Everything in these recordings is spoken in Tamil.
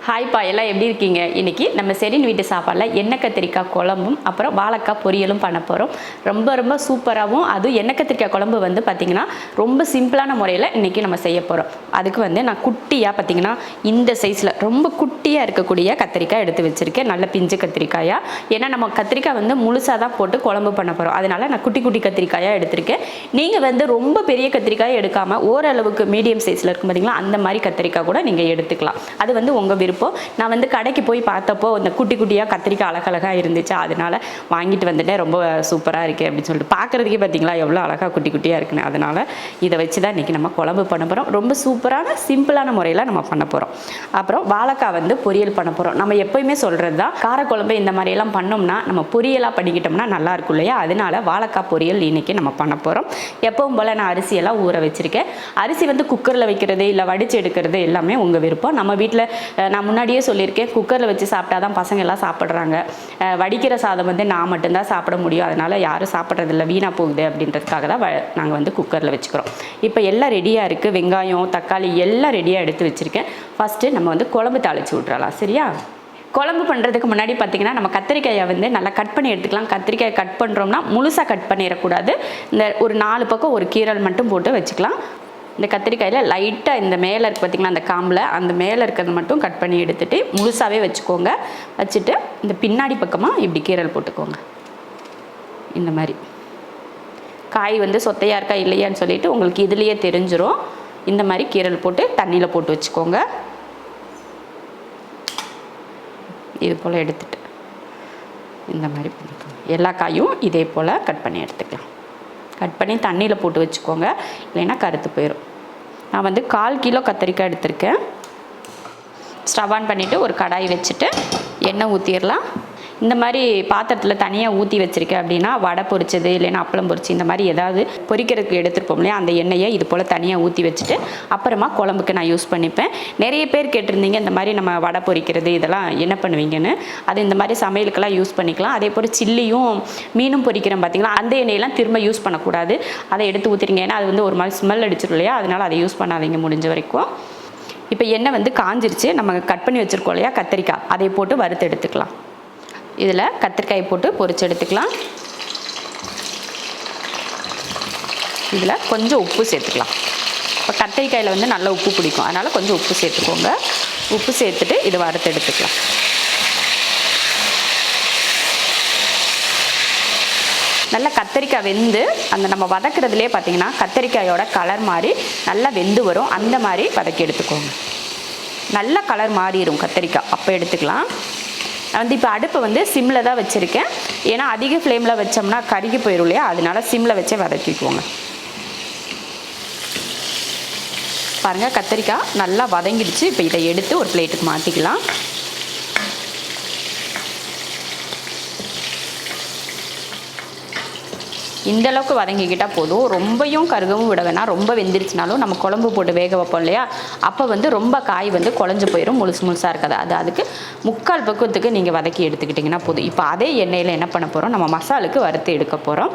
ஹாய் பா, எல்லாம் எப்படி இருக்கீங்க? இன்றைக்கி நம்ம செரின் வீட்டு சாப்பாடில் எண்ணெய் கத்திரிக்காய் குழம்பும் அப்புறம் வாழைக்காய் பொரியலும் பண்ண போகிறோம். ரொம்ப சூப்பராகவும், அதுவும் எண்ணெய் கத்திரிக்காய் குழம்பு வந்து பார்த்திங்கன்னா ரொம்ப சிம்பிளான முறையில் இன்றைக்கி நம்ம செய்ய போகிறோம். அதுக்கு வந்து நான் குட்டியாக பார்த்திங்கன்னா இந்த சைஸில் ரொம்ப குட்டியாக இருக்கக்கூடிய கத்திரிக்காய் எடுத்து வச்சுருக்கேன். நல்ல பிஞ்சு கத்திரிக்காயாக. ஏன்னா நம்ம கத்திரிக்காய் வந்து முழுசாக தான் போட்டு குழம்பு பண்ண போகிறோம். அதனால் நான் குட்டி கத்திரிக்காயாக எடுத்திருக்கேன். நீங்கள் வந்து ரொம்ப பெரிய கத்திரிக்காயை எடுக்காமல் ஓரளவுக்கு மீடியம் சைஸில் இருக்கும் பார்த்திங்களா, அந்த மாதிரி கத்திரிக்காய் கூட நீங்கள் எடுத்துக்கலாம். அது வந்து உங்கள் விருப்பம். நான் வந்து கடைக்கு போய் பார்த்தப்போ இந்த குட்டியாக கத்திரிக்காய் அழகழகாக இருந்துச்சு. அதனால் வாங்கிட்டு வந்துட்டேன். ரொம்ப சூப்பராக இருக்குது அப்படின்னு சொல்லிட்டு பார்க்குறதுக்கே பார்த்தீங்களா எவ்வளோ அழகாக குட்டியாக இருக்குன்னு. அதனால் இதை வச்சு தான் இன்றைக்கி நம்ம குழம்பு பண்ண போகிறோம். ரொம்ப சூப்பரான சிம்பிளான முறையில் நம்ம பண்ண போகிறோம். அப்புறம் வாழைக்காய் வந்து பொரியல் பண்ண போகிறோம். நம்ம எப்போயுமே சொல்கிறது தான், காரக்குழம்பு இந்த மாதிரியெல்லாம் பண்ணோம்னா நம்ம பொரியலாக பண்ணிக்கிட்டோம்னா நல்லாயிருக்கும் இல்லையா? அதனால் வாழைக்காய் பொரியல் இன்றைக்கி நம்ம பண்ண போகிறோம். எப்பவும் போல் நான் அரிசியெல்லாம் ஊற வச்சுருக்கேன். அரிசி வந்து குக்கரில் வைக்கிறது இல்லை வடித்து எடுக்கிறது எல்லாமே உங்கள் விருப்பம். நம்ம வீட்டில் நான் முன்னாடியே சொல்லியிருக்கேன், குக்கரில் வச்சு சாப்பிட்டா தான் பசங்க எல்லாம் சாப்பிட்றாங்க. வடிக்கிற சாதம் வந்து நான் மட்டும்தான் சாப்பிட முடியும். அதனால் யாரும் சாப்பிட்றதில்ல, வீணாக போகுது அப்படின்றதுக்காக தான் நாங்கள் வந்து குக்கரில் வச்சுக்கிறோம். இப்போ எல்லாம் ரெடியாக இருக்குது. வெங்காயம், தக்காளி எல்லாம் ரெடியாக எடுத்து வச்சுருக்கேன். ஃபஸ்ட்டு நம்ம வந்து குழம்பு தாளித்து விட்றலாம். சரியா? குழம்பு பண்ணுறதுக்கு முன்னாடி பார்த்திங்கன்னா நம்ம கத்திரிக்காயை வந்து நல்லா கட் பண்ணி எடுத்துக்கலாம். கத்திரிக்காயை கட் பண்ணுறோம்னா முழுசாக கட் பண்ணிடக்கூடாது. இந்த ஒரு 4 பக்கம் ஒரு கீரல் மட்டும் போட்டு வச்சுக்கலாம். இந்த கத்திரிக்காயில் லைட்டாக இந்த மேலே இருக்குது பார்த்திங்களா, அந்த காம்பில் அந்த மேலே இருக்கிறது மட்டும் கட் பண்ணி எடுத்துகிட்டு முழுசாகவே வச்சுக்கோங்க. வச்சுட்டு இந்த பின்னாடி பக்கமாக இப்படி கீரல் போட்டுக்கோங்க. இந்த மாதிரி காய் வந்து சொத்தையாக இருக்கா இல்லையான்னு சொல்லிவிட்டு உங்களுக்கு இதுலேயே தெரிஞ்சிடும். இந்த மாதிரி கீரல் போட்டு தண்ணியில் போட்டு வச்சுக்கோங்க. இது போல் எடுத்துட்டு இந்த மாதிரி பண்ணிக்கோங்க. எல்லா காயும் இதே போல் கட் பண்ணி எடுத்துக்கலாம். கட் பண்ணி தண்ணியில் போட்டு வச்சுக்கோங்க, இல்லைன்னா கருத்து போயிடும். நான் வந்து 1/4 கிலோ கத்திரிக்காய் எடுத்திருக்கேன். ஸ்டவ் ஆன் பண்ணிவிட்டு ஒரு கடாய் வச்சுட்டு எண்ணெய் ஊற்றிடலாம். இந்த மாதிரி பாத்திரத்தில் தனியாக ஊற்றி வச்சுருக்கேன் அப்படின்னா வடை பொரிச்சது இல்லைன்னா அப்பளம் பொரிச்சு இந்த மாதிரி ஏதாவது பொரிக்கிறதுக்கு எடுத்துருப்போம் இல்லையா, அந்த எண்ணெயை இது போல் தனியாக ஊற்றி வச்சுட்டு அப்புறமா குழம்புக்கு நான் யூஸ் பண்ணிப்பேன். நிறைய பேர் கேட்டிருந்தீங்க இந்த மாதிரி நம்ம வடை பொரிக்கிறது இதெல்லாம் என்ன பண்ணுவீங்கன்னு. அது இந்த மாதிரி சமையலுக்கெல்லாம் யூஸ் பண்ணிக்கலாம். அதே போல் சில்லியும் மீனும் பொரிக்கிறேன் பார்த்திங்களா, அந்த எண்ணெயெல்லாம் திரும்ப யூஸ் பண்ணக்கூடாது. அதை எடுத்து ஊற்றிடுங்க. ஏன்னா அது வந்து ஒரு மாதிரி ஸ்மெல் அடிச்சிடும் இல்லையா, அதனால் அதை யூஸ் பண்ணாதீங்க முடிஞ்ச வரைக்கும். இப்போ எண்ணெய் வந்து காஞ்சிருச்சு. நம்ம கட் பண்ணி வச்சுருக்கோம் இல்லையா கத்திரிக்காய், அதை போட்டு வறுத்து எடுத்துக்கலாம். இதில் கத்திரிக்காயை போட்டு பொரிச்சு எடுத்துக்கலாம். இதில் கொஞ்சம் உப்பு சேர்த்துக்கலாம். இப்போ கத்திரிக்காயில் வந்து நல்ல உப்பு பிடிக்கும், அதனால் கொஞ்சம் உப்பு சேர்த்துக்கோங்க. உப்பு சேர்த்துட்டு இதை வறுத்து எடுத்துக்கலாம். நல்லா கத்திரிக்காய் வெந்து அந்த நம்ம வதக்குறதுலேயே பார்த்திங்கன்னா கத்திரிக்காயோட கலர் மாதிரி நல்லா வெந்து வரும். அந்த மாதிரி வதக்கி எடுத்துக்கோங்க. நல்ல கலர் மாறிடும் கத்திரிக்காய், அப்போ எடுத்துக்கலாம். நான் வந்து இப்போ அடுப்பை வந்து சிம்மில் தான் வச்சுருக்கேன். ஏன்னா அதிக ஃப்ளேமில் வச்சோம்னா கருகி போயிடும் இல்லையா, அதனால சிம்மில் வச்சே வதக்கிக்குவோங்க. பாருங்கள் கத்திரிக்காய் நல்லா வதங்கிடுச்சு. இப்போ இதை எடுத்து ஒரு பிளேட்டுக்கு மாற்றிக்கலாம். இந்த அளவுக்கு வதங்கிக்கிட்டால் போதும். ரொம்பையும் கருகவும் விட வேணாம். ரொம்ப வெந்துருச்சுனாலும் நம்ம குழம்பு போட்டு வேக வைப்போம் இல்லையா, அப்போ வந்து ரொம்ப காய் வந்து குழஞ்சு போயிடும், முழுசாக இருக்காது. அதுக்கு 3/4 பக்குவத்துக்கு நீங்கள் வதக்கி எடுத்துக்கிட்டிங்கன்னா போதும். இப்போ அதே எண்ணெயில் என்ன பண்ண போகிறோம், நம்ம மசாலுக்கு வறுத்து எடுக்க போகிறோம்.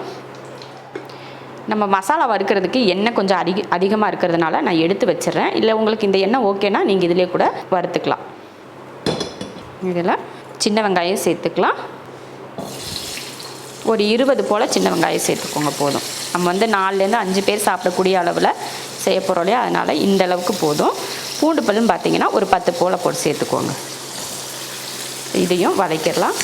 நம்ம மசாலா வறுக்கிறதுக்கு எண்ணெய் கொஞ்சம் அதிகமாக இருக்கிறதுனால நான் எடுத்து வச்சிடுறேன். இல்லை உங்களுக்கு இந்த எண்ணெய் ஓகேனா நீங்கள் இதிலே கூட வறுத்துக்கலாம். இதில் சின்ன வெங்காயம் சேர்த்துக்கலாம். ஒரு 20 போல் சின்ன வெங்காயம் சேர்த்துக்கோங்க போதும். நம்ம வந்து 4லேருந்து 5 பேர் சாப்பிடக்கூடிய அளவில் செய்ய போகிறோம் இல்லையா, அதனால் இந்த அளவுக்கு போதும். பூண்டு பல்லும் பார்த்திங்கன்னா ஒரு 10 போல் போட்டு சேர்த்துக்கோங்க. இதையும் வதக்கிடலாம்.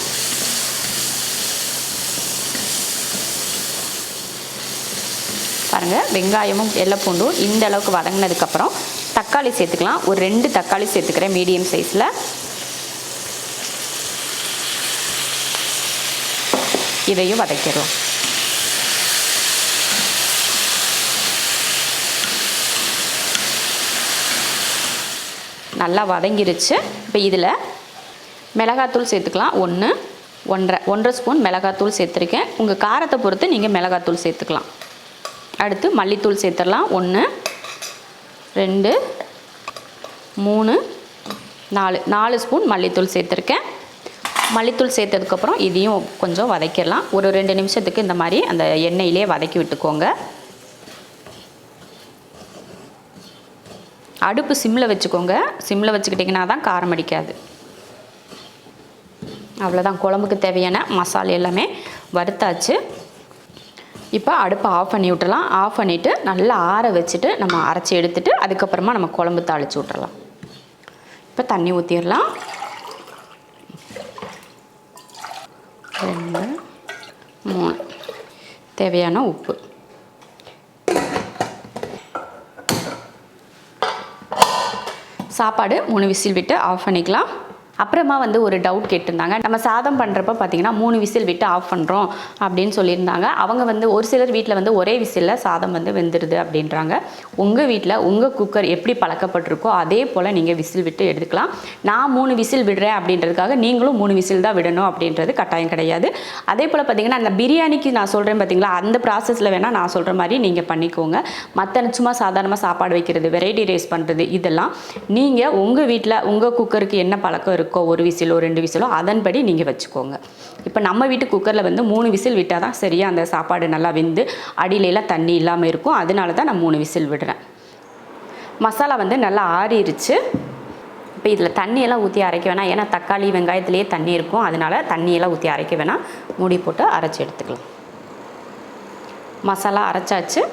பாருங்கள் வெங்காயமும் வெள்ளை பூண்டும் இந்த அளவுக்கு வதங்கினதுக்கப்புறம் தக்காளி சேர்த்துக்கலாம். ஒரு 2 தக்காளி சேர்த்துக்கிறேன் மீடியம் சைஸில். இதையும் வதக்கிடலாம். நல்லா வதங்கிருச்சு. இப்போ இதில் மிளகாத்தூள் சேர்த்துக்கலாம். 1.5 ஸ்பூன் மிளகாத்தூள் சேர்த்துருக்கேன். உங்கள் காரத்தை பொறுத்து நீங்கள் மிளகாத்தூள் சேர்த்துக்கலாம். அடுத்து மல்லித்தூள் சேர்த்துடலாம். 1 2 3 4 ஸ்பூன் மல்லித்தூள் சேர்த்துருக்கேன். மல்லித்தூள் சேர்த்ததுக்கப்புறம் இதையும் கொஞ்சம் வதக்கிடலாம். ஒரு 2 நிமிஷத்துக்கு இந்த மாதிரி அந்த எண்ணெயிலே வதக்கி விட்டுக்கோங்க. அடுப்பு சிம்மில் வச்சுக்கோங்க. சிம்மில் வச்சுக்கிட்டிங்கன்னா தான் காரம் அடிக்காது. அவ்வளோதான், குழம்புக்கு தேவையான மசாலா எல்லாமே வறுத்தாச்சு. இப்போ அடுப்பை ஆஃப் பண்ணி விட்டுறலாம். ஆஃப் பண்ணிவிட்டு நல்லா ஆற வச்சுட்டு நம்ம அரைச்சி எடுத்துகிட்டு அதுக்கப்புறமா நம்ம குழம்பு தாளித்து விட்டுறலாம். இப்போ தண்ணி ஊற்றிடலாம். 2 3 தேவையான உப்பு. சாப்பாடு 3 விசில் விட்டு ஆஃப் பண்ணிக்கலாம். அப்புறமா வந்து ஒரு டவுட் கேட்டிருந்தாங்க. நம்ம சாதம் பண்ணுறப்ப பார்த்திங்கன்னா 3 விசில் விட்டு ஆஃப் பண்ணுறோம் அப்படின்னு சொல்லியிருந்தாங்க. அவங்க வந்து ஒரு சிலர் வீட்டில் வந்து ஒரே விசிலில் சாதம் வந்து வெந்துடுது அப்படின்றாங்க. உங்கள் வீட்டில் உங்கள் குக்கர் எப்படி பழக்கப்பட்டிருக்கோ அதே போல் நீங்கள் விசில் விட்டு எடுத்துக்கலாம். நான் 3 விசில் விடுறேன் அப்படின்றதுக்காக நீங்களும் 3 விசில் தான் விடணும் அப்படின்றது கட்டாயம் கிடையாது. அதே போல் பார்த்திங்கன்னா அந்த பிரியாணிக்கு நான் சொல்கிறேன் பார்த்திங்களா, அந்த ப்ராசஸில் வேணால் நான் சொல்கிற மாதிரி நீங்கள் பண்ணிக்கோங்க. மற்ற சும்மா சாதாரணமாக சாப்பாடு வைக்கிறது, வெரைட்டி ரைஸ் பண்ணுறது, இதெல்லாம் நீங்கள் உங்கள் வீட்டில் உங்கள் குக்கருக்கு என்ன பழக்கம் இருக்கோ, ஒரு விசிலோ 2 விசிலோ அதன்படி நீங்கள் வச்சுக்கோங்க. இப்போ நம்ம வீட்டு குக்கரில் வந்து 3 விசில் விட்டால் தான் சரியாக அந்த சாப்பாடு நல்லா வெந்து அடியிலலாம் தண்ணி இல்லாமல் இருக்கும். அதனால தான் நான் 3 விசில் விடுறேன். மசாலா வந்து நல்லா ஆறிடுச்சு. இப்போ இதில் தண்ணியெல்லாம் ஊற்றி அரைக்க வேணாம். ஏன்னா தக்காளி வெங்காயத்துலேயே தண்ணி இருக்கும். அதனால் தண்ணியெல்லாம் ஊற்றி அரைக்க வேணாம். மூடி போட்டு அரைச்சி எடுத்துக்கலாம். மசாலா அரைச்சாச்சு.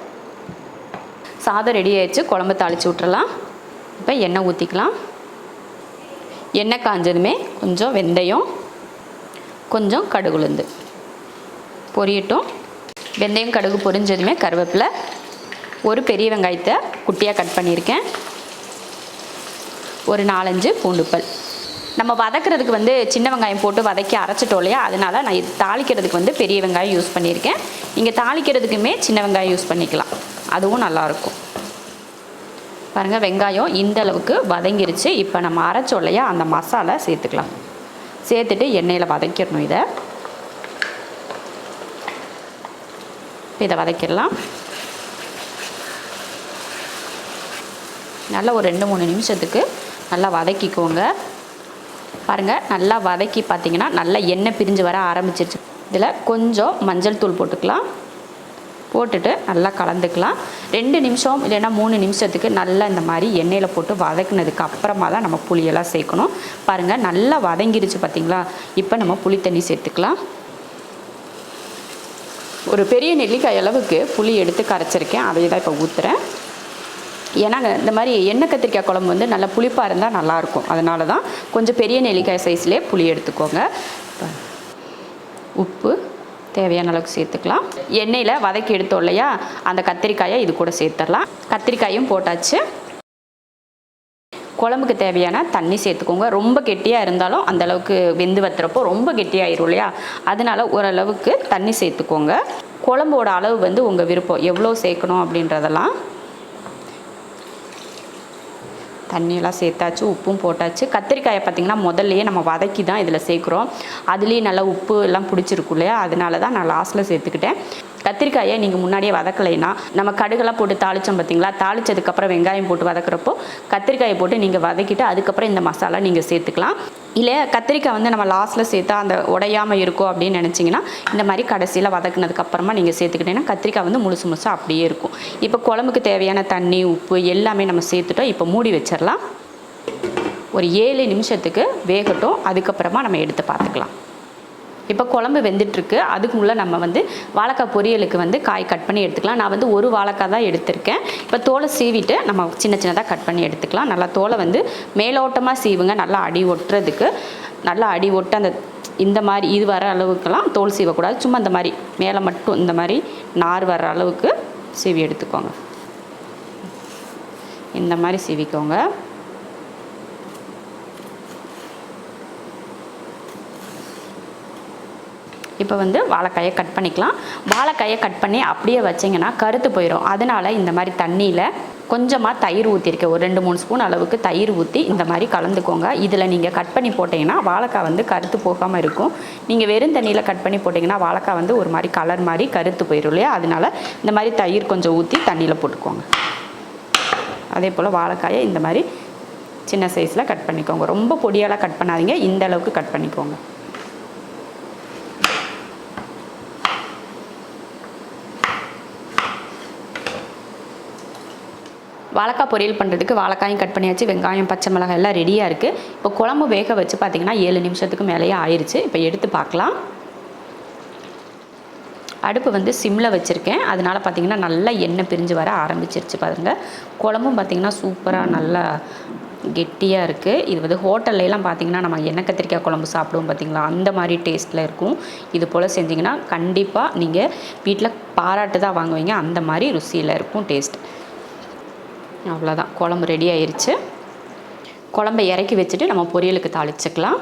சாதம் ரெடி ஆயிடுச்சு. குழம்பு தாளித்து விட்டுறலாம். இப்போ எண்ணெய் ஊற்றிக்கலாம். எண்ணெய் காஞ்சதுமே கொஞ்சம் வெந்தயம், கொஞ்சம் கடுகு உளுந்து பொரியட்டும். வெந்தயம் கடுகு பொரிஞ்சதுமே கருவேப்பிலை, ஒரு பெரிய வெங்காயத்தை குட்டியாக கட் பண்ணியிருக்கேன், ஒரு 4-5 பூண்டுப்பல். நம்ம வதக்கிறதுக்கு வந்து சின்ன வெங்காயம் போட்டு வதக்கி அரைச்சிட்டோம் இல்லையா, அதனால் நான் இது தாளிக்கிறதுக்கு வந்து பெரிய வெங்காயம் யூஸ் பண்ணியிருக்கேன். நீங்கள் தாளிக்கிறதுக்குமே சின்ன வெங்காயம் யூஸ் பண்ணிக்கலாம், அதுவும் நல்லாயிருக்கும். பாருங்கள், வெங்காயம் இந்த அளவுக்கு வதங்கிருச்சு. இப்போ நம்ம அரைச்சோம் இல்லையா, அந்த மசாலா சேர்த்துக்கலாம். சேர்த்துட்டு எண்ணெயில் வதக்கிடணும். இதை வதக்கிடலாம். நல்லா ஒரு 2-3 நிமிஷத்துக்கு நல்லா வதக்கிக்கோங்க. பாருங்கள், நல்லா வதக்கி பார்த்தீங்கன்னா நல்லா எண்ணெய் பிரிஞ்சு வர ஆரம்பிச்சிருச்சு. இதில் கொஞ்சம் மஞ்சள் தூள் போட்டுக்கலாம். போட்டுட்டு நல்லா கலந்துக்கலாம். 2 நிமிஷம் இல்லைன்னா 3 நிமிஷத்துக்கு நல்லா இந்த மாதிரி எண்ணெயில் போட்டு வதக்குனதுக்கு அப்புறமா தான் நம்ம புளியெல்லாம் சேர்க்கணும். பாருங்கள், நல்லா வதங்கிருச்சு பார்த்தீங்களா. இப்போ நம்ம புளி தண்ணி சேர்த்துக்கலாம். ஒரு பெரிய நெல்லிக்காய் அளவுக்கு புளி எடுத்து கரைச்சிருக்கேன். அதை தான் இப்போ ஊற்றுறேன். ஏன்னா இந்த மாதிரி எண்ணெய் கத்திரிக்காய் குழம்பு வந்து நல்லா புளிப்பாக இருந்தால் நல்லாயிருக்கும். அதனால தான் கொஞ்சம் பெரிய நெல்லிக்காய் சைஸ்லேயே புளி எடுத்துக்கோங்க. உப்பு தேவையான அளவுக்கு சேர்த்துக்கலாம். எண்ணெயில் வதக்கி எடுத்தோம் இல்லையா, அந்த கத்திரிக்காயை இது கூட சேர்த்துடலாம். கத்திரிக்காயும் போட்டாச்சு. குழம்புக்கு தேவையான தண்ணி சேர்த்துக்கோங்க. ரொம்ப கெட்டியாக இருந்தாலும் அந்தளவுக்கு வெந்து வத்துறப்போ ரொம்ப கெட்டியாயிரும் இல்லையா, அதனால் ஓரளவுக்கு தண்ணி சேர்த்துக்கோங்க. குழம்போட அளவு வந்து உங்கள் விருப்பம், எவ்வளோ சேர்க்கணும் அப்படின்றதெல்லாம். தண்ணியெல்லாம் சேர்த்தாச்சு, உப்பும் போட்டாச்சு. கத்திரிக்காயை பார்த்திங்கன்னா முதல்லையே நம்ம வதக்கி தான் இதில் சேர்க்குறோம். அதுலேயே நல்லா உப்பு எல்லாம் பிடிச்சிருக்கும் இல்லையா, அதனால தான் நான் லாஸ்ட்டில் சேர்த்துக்கிட்டேன். கத்திரிக்காயை நீங்கள் முன்னாடியே வதக்கலைன்னா, நம்ம கடுகெல்லாம் போட்டு தாளித்தோம் பார்த்திங்களா, தாளித்ததுக்கப்புறம் வெங்காயம் போட்டு வதக்குறப்போ கத்திரிக்காயை போட்டு நீங்கள் வதக்கிட்டு அதுக்கப்புறம் இந்த மசாலா நீங்கள் சேர்த்துக்கலாம். இல்லை கத்திரிக்காய் வந்து நம்ம லாஸ்ட்டில் சேர்த்தா அந்த உடையாமல் இருக்கும் அப்படின்னு நினச்சிங்கன்னா இந்த மாதிரி கடைசியில் வதக்குனதுக்கப்புறமா நீங்கள் சேர்த்துக்கிட்டிங்கன்னா கத்திரிக்காய் வந்து முழுசாக அப்படியே இருக்கும். இப்போ குழம்புக்கு தேவையான தண்ணி, உப்பு எல்லாமே நம்ம சேர்த்துட்டோம். இப்போ மூடி வச்சிடலாம். ஒரு 7 நிமிஷத்துக்கு வேகட்டும். அதுக்கப்புறமா நம்ம எடுத்து பார்த்துக்கலாம். இப்போ குழம்பு வெந்துட்டுருக்கு. அதுக்கு முன்னே நம்ம வந்து வாழைக்காய் பொரியலுக்கு வந்து காய் கட் பண்ணி எடுத்துக்கலாம். நான் வந்து ஒரு வாழைக்காய் தான் எடுத்திருக்கேன். இப்போ தோலை சீவிட்டு நம்ம சின்னதாக கட் பண்ணி எடுத்துக்கலாம். நல்லா தோலை வந்து மேலோட்டமாக சீவுங்க, நல்லா அடி ஒட்டுறதுக்கு. நல்லா அடி ஒட்டு அந்த இந்த மாதிரி இது வர அளவுக்கெல்லாம் தோல் சீவக்கூடாது. சும்மா இந்த மாதிரி மேலே மட்டும் இந்த மாதிரி நார் வர அளவுக்கு சீவி எடுத்துக்கோங்க. இந்த மாதிரி சீவிக்கோங்க. இப்போ வந்து வாழைக்காயை கட் பண்ணிக்கலாம். வாழைக்காயை கட் பண்ணி அப்படியே வச்சிங்கன்னா கருத்து போயிடும். அதனால் இந்த மாதிரி தண்ணியில் கொஞ்சமாக தயிர் ஊற்றிருக்கேன். ஒரு 2-3 ஸ்பூன் அளவுக்கு தயிர் ஊற்றி இந்த மாதிரி கலந்துக்கோங்க. இதில் நீங்கள் கட் பண்ணி போட்டிங்கன்னா வாழைக்காய் வந்து கருத்து போகாமல் இருக்கும். நீங்கள் வெறும் தண்ணியில் கட் பண்ணி போட்டிங்கன்னா வாழைக்காய் வந்து ஒரு மாதிரி கலர் மாதிரி கருத்து போயிடும் இல்லையா, அதனால் இந்த மாதிரி தயிர் கொஞ்சம் ஊற்றி தண்ணியில் போட்டுக்கோங்க. அதே போல் வாழைக்காயை இந்த மாதிரி சின்ன சைஸில் கட் பண்ணிக்கோங்க. ரொம்ப பொடியாலாம் கட் பண்ணாதீங்க, இந்த அளவுக்கு கட் பண்ணிக்கோங்க. வாழைக்காய் பொரியல் பண்ணுறதுக்கு வாழைக்காயும் கட் பண்ணியாச்சு, வெங்காயம் பச்சை மிளகாய் எல்லாம் ரெடியாக இருக்குது. இப்போ குழம்பு வேக வச்சு பார்த்திங்கன்னா 7 நிமிஷத்துக்கு மேலேயே ஆயிடுச்சு. இப்போ எடுத்து பார்க்கலாம். அடுப்பு வந்து சிம்மில் வச்சுருக்கேன், அதனால் பார்த்திங்கன்னா நல்லா எண்ணெய் பிரிஞ்சு வர ஆரம்பிச்சிருச்சு பாருங்கள். குழம்பும் பார்த்திங்கன்னா சூப்பராக நல்லா கெட்டியாக இருக்குது. இது வந்து ஹோட்டல்லாம் பார்த்திங்கன்னா நம்ம எண்ணெய் கத்திரிக்காய் குழம்பு சாப்பிடுவோம் பார்த்திங்களா, அந்த மாதிரி டேஸ்ட்டில் இருக்கும். இது போல் செஞ்சிங்கன்னா கண்டிப்பாக நீங்கள் வீட்டில் பாராட்டு தான் வாங்குவீங்க, அந்த மாதிரி ருசியில் இருக்கும் டேஸ்ட். அவ்வளோதான், குழம்பு ரெடி ஆயிடுச்சு. குழம்பை இறக்கி வச்சுட்டு நம்ம பொரியலுக்கு தாளிச்சுக்கலாம்.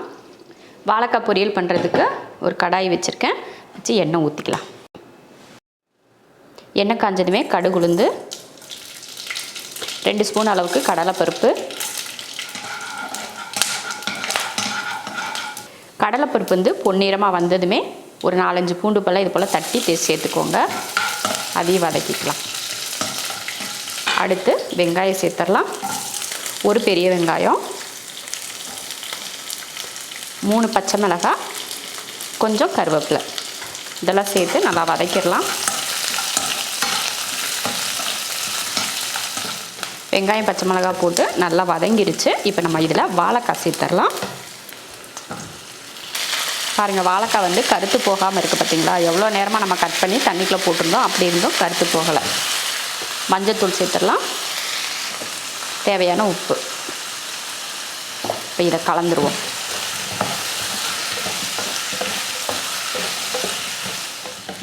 வாழைக்காய் பொரியல் பண்ணுறதுக்கு ஒரு கடாய் வச்சுருக்கேன், வச்சு எண்ணெய் ஊற்றிக்கலாம். எண்ணெய் காஞ்சதுமே கடுகு உளுந்து, 2 ஸ்பூன் அளவுக்கு கடலைப்பருப்பு, கடலைப்பருப்பு வந்து பொன்னிறமாக வந்ததுமே ஒரு 4-5 பூண்டு பல்ல இது போல் தட்டி சேர்த்துக்கோங்க. அதையும் வதக்கிக்கலாம். அடுத்து வெங்காயம் சேர்த்துடலாம். ஒரு பெரிய வெங்காயம், 3 பச்சை மிளகாய், கொஞ்சம் கருவேப்பிலை, இதெல்லாம் சேர்த்து நல்லா வதக்கிடலாம். வெங்காயம் பச்சை மிளகாய் போட்டு நல்லா வதங்கிடுச்சு. இப்போ நம்ம இதில் வாழைக்காய் சேர்த்துடலாம். பாருங்கள், வாழைக்காய் வந்து கருத்து போகாமல் இருக்குது பார்த்திங்களா. எவ்வளோ நேரமாக நம்ம கட் பண்ணி தண்ணிக்குள்ளே போட்டிருந்தோம், அப்படி இருந்தும் கருத்து போகலை. மஞ்சத்தூள் சேர்த்துடலாம், தேவையான உப்பு. இப்போ இதை கலந்துருவோம்.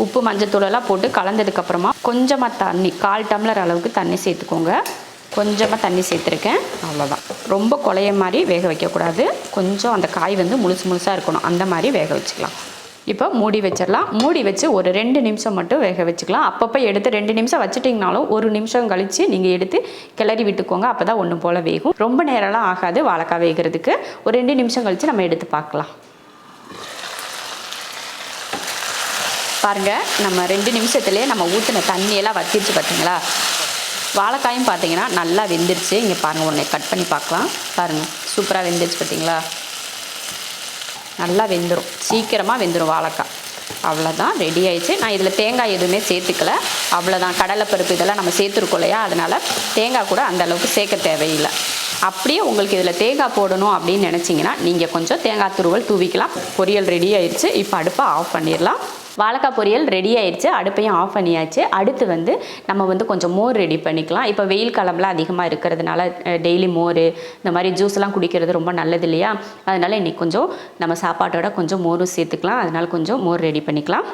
உப்பு மஞ்சத்தூளெல்லாம் போட்டு கலந்ததுக்கப்புறமா கொஞ்சமாக தண்ணி, 1/4 டம்ளர் அளவுக்கு தண்ணி சேர்த்துக்கோங்க. கொஞ்சமாக தண்ணி சேர்த்துருக்கேன், அவ்வளோதான். ரொம்ப குழைய மாதிரி வேக வைக்கக்கூடாது, கொஞ்சம் அந்த காய் வந்து முழுசாக இருக்கணும், அந்த மாதிரி வேக வச்சுக்கலாம். இப்போ மூடி வச்சிடலாம். மூடி வச்சு ஒரு 2 நிமிஷம் மட்டும் வேக வச்சுக்கலாம். அப்பப்போ எடுத்து 2 நிமிஷம் வச்சுட்டிங்கனாலும் 1 நிமிஷம் கழித்து நீங்கள் எடுத்து கிளறி விட்டுக்கோங்க, அப்போ தான் ஒன்று போல் வேகும். ரொம்ப நேரம்லாம் ஆகாது வாழைக்காய் வேகிறதுக்கு. ஒரு 2 நிமிஷம் கழித்து நம்ம எடுத்து பார்க்கலாம். பாருங்கள், நம்ம 2 நிமிஷத்துலேயே நம்ம ஊற்றின தண்ணியெல்லாம் வத்திருச்சு பார்த்தீங்களா. வாழைக்காயும் பார்த்தீங்கன்னா நல்லா வெந்துருச்சு. இங்கே பாருங்கள், ஒன்று கட் பண்ணி பார்க்கலாம். பாருங்கள், சூப்பராக வெந்துருச்சு பார்த்தீங்களா. நல்லா வெந்துடும், சீக்கிரமாக வெந்துடும் வாழைக்காய். அவ்வளோதான், ரெடி ஆயிடுச்சு. நான் இதில் தேங்காய் எதுவுமே சேர்த்துக்கல, அவ்வளோதான். கடலைப்பருப்பு இதெல்லாம் நம்ம சேர்த்துருக்கோம் இல்லையா, அதனால் தேங்காய் கூட அந்த அளவுக்கு சேர்க்க தேவையில்லை. அப்படியே உங்களுக்கு இதில் தேங்காய் போடணும் அப்படின்னு நினச்சிங்கன்னா நீங்கள் கொஞ்சம் தேங்காய் துருவல் தூவிக்கலாம். பொரியல் ரெடி ஆயிடுச்சு. இப்போ அடுப்பை ஆஃப் பண்ணிடலாம். வாழைக்காய் பொரியல் ரெடி ஆயிடுச்சு, அடுப்பையும் ஆஃப் பண்ணியாச்சு. அடுத்து வந்து நம்ம வந்து கொஞ்சம் மோர் ரெடி பண்ணிக்கலாம். இப்போ வெயில் காலம்லாம் அதிகமாக இருக்கிறதுனால டெய்லி மோர் இந்த மாதிரி ஜூஸ்லாம் குடிக்கிறது ரொம்ப நல்லது இல்லையா, அதனால் இன்றைக்கி கொஞ்சம் நம்ம சாப்பாட்டோட கொஞ்சம் மோரும் சேர்த்துக்கலாம். அதனால் கொஞ்சம் மோர் ரெடி பண்ணிக்கலாம்.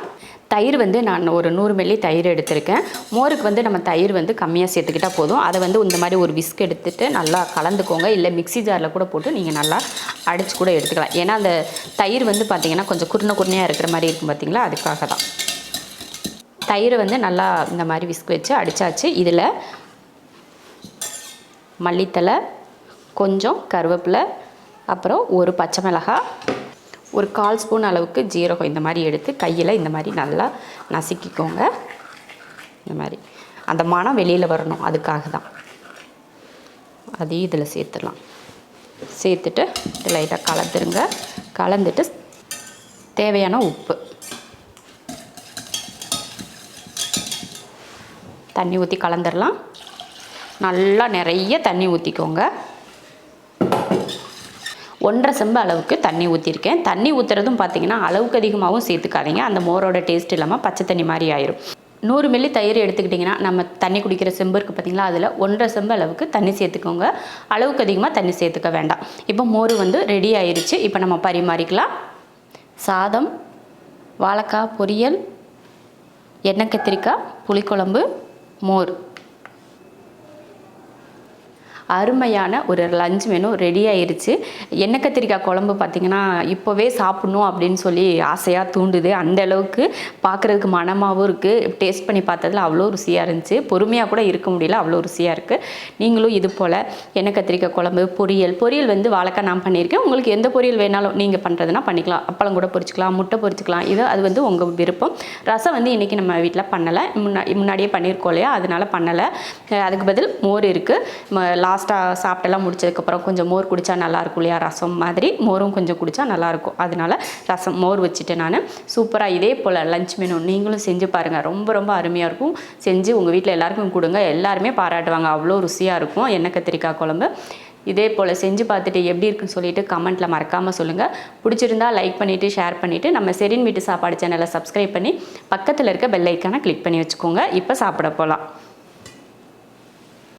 தயிர் வந்து நான் ஒரு 100 மில்லி தயிர் எடுத்திருக்கேன். மோருக்கு வந்து நம்ம தயிர் வந்து கம்மியாக சேர்த்துக்கிட்டால் போதும். அதை வந்து இந்த மாதிரி ஒரு விஸ்க் எடுத்துகிட்டு நல்லா கலந்துக்கோங்க, இல்லை மிக்ஸி ஜாரில் கூட போட்டு நீங்கள் நல்லா அடித்து கூட எடுத்துக்கலாம். ஏன்னா அந்த தயிர் வந்து பார்த்திங்கன்னா கொஞ்சம் குருணையாக இருக்கிற மாதிரி இருக்கும் பார்த்திங்களா, அதுக்காக தான். தயிரை வந்து நல்லா இந்த மாதிரி விஸ்க் வச்சு அடித்தாச்சு. இதில் மல்லித்தலை, கொஞ்சம் கருவேப்பிலை, அப்புறம் ஒரு பச்சை மிளகாய், ஒரு 1/4 ஸ்பூன் அளவுக்கு ஜீரகம் இந்த மாதிரி எடுத்து கையில் இந்த மாதிரி நல்லா நசுக்கிக்கோங்க. இந்த மாதிரி அந்த மணம் வெளியில் வரணும், அதுக்காக தான். அதையும் இதில் சேர்த்துடலாம். சேர்த்துட்டு இது லைட்டாக கலந்துருங்க. கலந்துட்டு தேவையான உப்பு, தண்ணி ஊற்றி கலந்துடலாம். நல்லா நிறைய தண்ணி ஊற்றிக்கோங்க. 1.5 செம்பு அளவுக்கு தண்ணி ஊற்றிருக்கேன். தண்ணி ஊற்றுறதும் பார்த்திங்கன்னா அளவுக்கு அதிகமாகவும் சேர்த்துக்காதீங்க, அந்த மோரோட டேஸ்ட் இல்லாமல் பச்சை தண்ணி மாதிரி ஆயிரும். 100 மில்லி தயிர் எடுத்துக்கிட்டிங்கன்னா நம்ம தண்ணி குடிக்கிற செம்பு இருக்குது பார்த்திங்களா, அதில் 1.5 செம்பு அளவுக்கு தண்ணி சேர்த்துக்கோங்க. அளவுக்கு அதிகமாக தண்ணி சேர்த்துக்க வேண்டாம். இப்போ மோர் வந்து ரெடி ஆயிடுச்சு. இப்போ நம்ம பரிமாறிக்கலாம். சாதம், வாழைக்காய் பொரியல், எண்ணெய் கத்திரிக்காய், புளிக்குழம்பு, மோர், அருமையான ஒரு லஞ்ச் மெனு ரெடி ஆயிடுச்சு. எண்ணெய் கத்திரிக்காய் குழம்பு பார்த்திங்கன்னா இப்போவே சாப்பிட்ணும் அப்படின்னு சொல்லி ஆசையாக தூண்டுது. அந்த அளவுக்கு பார்க்குறதுக்கு மனமாகவும் இருக்குது. டேஸ்ட் பண்ணி பார்த்ததில் அவ்வளோ ருசியாக இருந்துச்சு. பொறுமையாக கூட இருக்க முடியல, அவ்வளோ ருசியாக இருக்குது. நீங்களும் இது போல் எண்ணெய் கத்திரிக்காய் குழம்பு, பொரியல் வந்து வாழைக்காய் நான் பண்ணியிருக்கேன். உங்களுக்கு எந்த பொரியல் வேணாலும் நீங்கள் பண்ணுறதுனா பண்ணிக்கலாம். அப்பளம் கூட பொரிச்சிக்கலாம், முட்டை பொரிச்சிக்கலாம், அது வந்து உங்கள் விருப்பம். ரசம் வந்து இன்றைக்கி நம்ம வீட்டில் பண்ணலை, முன்னாடியே பண்ணியிருக்கோம் இல்லையா, அதனால் பண்ணலை. அதுக்கு பதில் மோர் இருக்குது. லாஸ்ட்டாக சாப்பிட்டெல்லாம் முடிச்சதுக்கப்புறம் கொஞ்சம் மோர் குடித்தா நல்லாயிருக்கும் இல்லையா, ரசம் மாதிரி மோரும் கொஞ்சம் குடித்தா நல்லாயிருக்கும். அதனால ரசம் மோர் வச்சுட்டு நான் சூப்பராக இதே போல் லஞ்ச் மெனு நீங்களும் செஞ்சு பாருங்கள். ரொம்ப ரொம்ப அருமையாக இருக்கும். செஞ்சு உங்கள் வீட்டில் எல்லாருக்கும் கொடுங்க, எல்லாருமே பாராட்டுவாங்க. அவ்வளோ ருசியாக இருக்கும் எண்ணெய் கத்திரிக்காய் குழம்பு. இதே போல் செஞ்சு பார்த்துட்டு எப்படி இருக்குன்னு சொல்லிட்டு கமெண்ட்டில் மறக்காமல் சொல்லுங்கள். பிடிச்சிருந்தா லைக் பண்ணிவிட்டு ஷேர் பண்ணிவிட்டு நம்ம ஷெரின் வீட்டு சாப்பாடு சேனலை சப்ஸ்கிரைப் பண்ணி பக்கத்தில் இருக்க பெல் ஐக்கானை கிளிக் பண்ணி வச்சுக்கோங்க. இப்போ சாப்பிட போகலாம்.